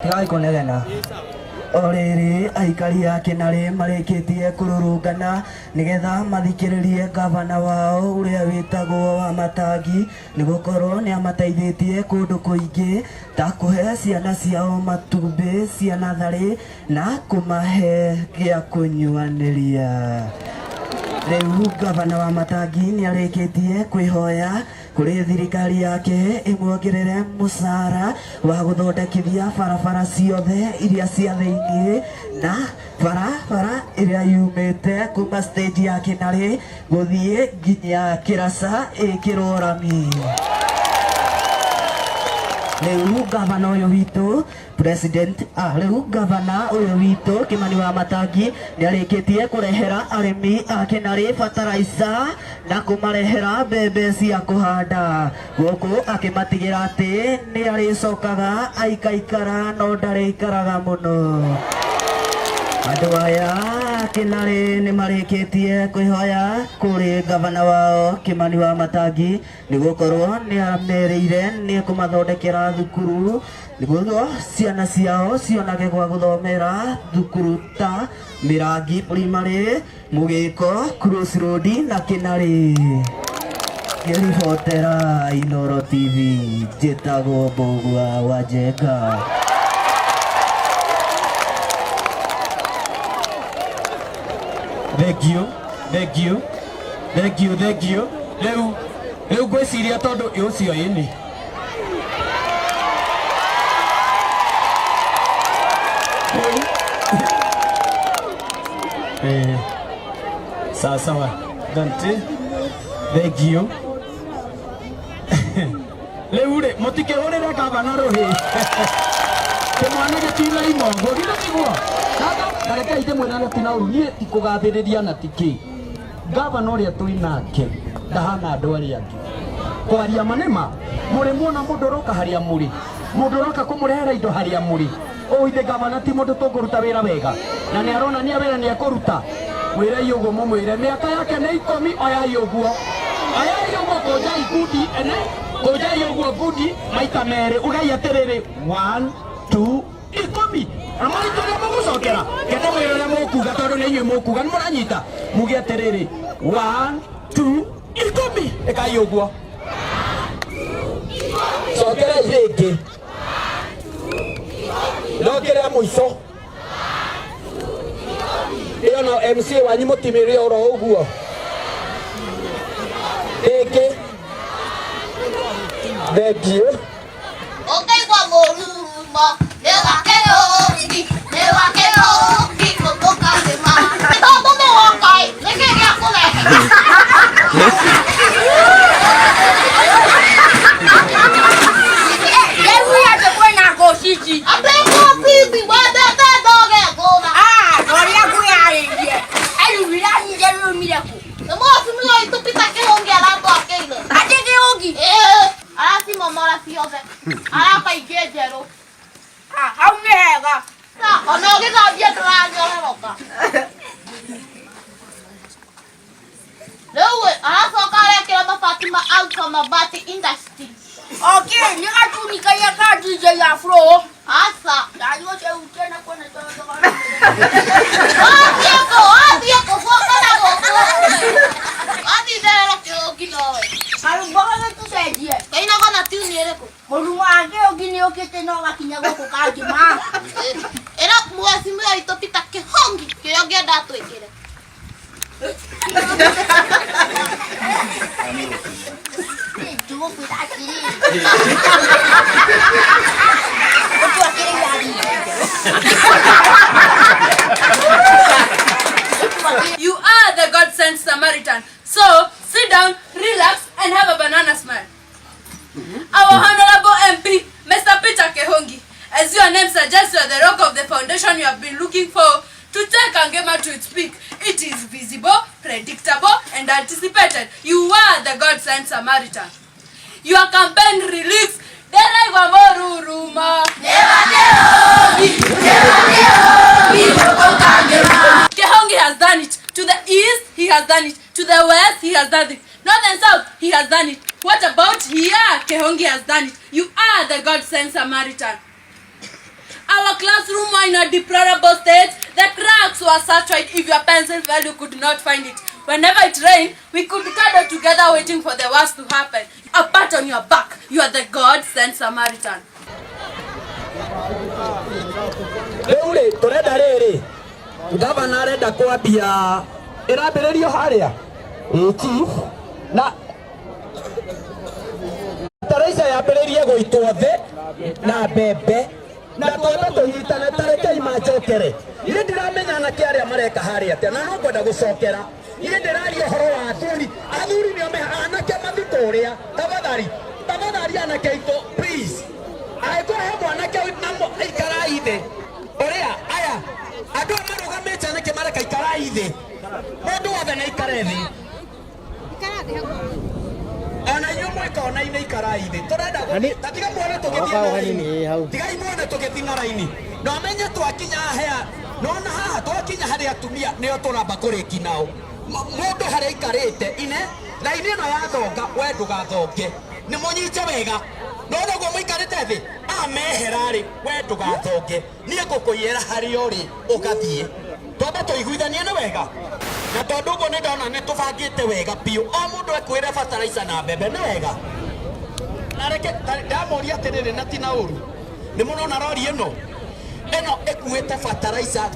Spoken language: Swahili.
Koinange orere aikari ake nare mareketie kururungana nigetha mathikiririe gavana wao uria witagwo Wamatangi nigukorwo ni amateithĩtie kundu kuingi ta kuhe ciana ciao matumbi ciana thari na kumahe gia kunyuaniria. Riu gavana Wamatangi ni areketie kwihoya kuri thirikari yake imwongerere musara wa guthondekithia barabara ciothe iria cia thiini na barabara iria yumite kuma stage ya Kinare guthie nginya Kirasa ikirorami. Riu gavana uyu witu gavana uyu witu Kimani Wamatangi ni areketie kurehera arimi a Kinare fertilizer na kumarehera mbembe cia kuhanda guku akimatigira ati ni aricokaga aikaikara no ndarikaraga muno. Andu aya Kinare ni mareketie kwihoya kuri gavana wao Kimani Wamatangi nigukorwo ni amereire ni kumathondekera thukuru niguo ciana ciao cionage gwa guthomera thukuru ta Mirangi Primary, Mugiko, Cross Road na Kinare. Ribotera Inoro TV njĩtagwo Mbugua wa Njenga. Thank you. Rĩu ngwĩciria tondũ ũcio ĩni sawa Dante. Thank you. Leure mutikehorera gavana rohi kumwana gitila imongo githa tigwa ndareka ite mwena na tina unie tikugathiriria na tiki gavana uria tuinake ndahana andu aria angi kwaria manema muri muona mundu roka haria muri mundu roka kumurehera indo haria muri oithe gavana ti mundu tunguruta wira wega na ni arona ni wira ni akuruta wira yugo mumwire miaka yake ni 10 oya yugo koja ikuti ene koja yugo gudi maita mere ugai aterere 1 2 10 amari tole mugucokera kete wira ni mukuga tondu ni inyue mukuga ni muranyita mugi aterere 1 2 10 eka yugo sokera irenge nokera muico iyo no MC wanyu mutimire oro uguo eke thank you okay kwa morumo newa kero kutoka sema todo no wakai neke ya kule yewe ya tena koshiji apengo pipi bada doge goma doria kuyaringie ayu mirani jeru miraku namo sumio itupita Kehongi alapo akeile ate Kehongi arasi momora fiove arapa igejero haunehega ono githambia turanyororoka lewe aracoka arekera mafatima out from mabati industry. Okay, ni atunika ya DJ ya Fro. Asa, ndio cheu tena kwenda todo. Adioko foka go. Adi dero Kehongi noe. Haru bana tu sejie. Kaina gona tu ni ereko. Murang'A Kehongi ni okete no gakinya goko kangima. Era mwasi mwa itopita Kehongi. Kehongi ndatu ikire. You are the God-sent Samaritan. So, sit down, relax, and have a banana smile. Our Honorable MP, Mr. Peter Kehongi, as your name suggests, you are the rock of the foundation you have been looking for to take Kangema to its peak. It is visible, predictable, and anticipated. You are the God-sent Samaritan. Your campaign release, Kehongi has done it. To the east, he has done it. To the west, he has done it. North and south, he has done it. What about here? Kehongi has done it. You are the God-sent Samaritan. in a deplorable state. The cracks were such wide if your pencil value could not find it. Whenever it rained, we could cuddle together waiting for the worst to happen. A pat on your back. You are the God-sent Samaritan. Leule, turenda riri. Gavana arenda kwambia irambiririo haria. Chief na Taraisa yambiririe guitwo the na bebe na twende tunyitane tareke imacokere. Ire ndiramenya na kiaria mareka haria ate na no kwenda gucokera. Ire ndiraria horo wa athuri nio mehanake mathituria. Tafadhali anake ito please. Aiko he mwanake namo ikarai the. Oria aya andu marugamite anake mareka ikarai the. Mundu wothe na ikare thi. Ana nyumwe kona ine ikarai thi. Turenda tatiga mwana tugithia. Tigai mwana tugithia raini. No amenye twakinya hea. Nona haha twakinya hari atumia nio turamba kuriki nao. Mundu hari ikarite ine na ine no yathonga we ndugathonge. Ni munyite wega. Nona go muikarite thi. Ameherari we ndugathonge. Nie ngukuyira hari uri ugathie. Twamba tuiguithanie na wega. Na tondu go ni ndona ni tubangite wega piu. O mundu ekwire fertilizer na bebe ni wega. Na reke ndamuria atiriri na tina uru. Ni munona rori ino. Eno ekuite fertilizer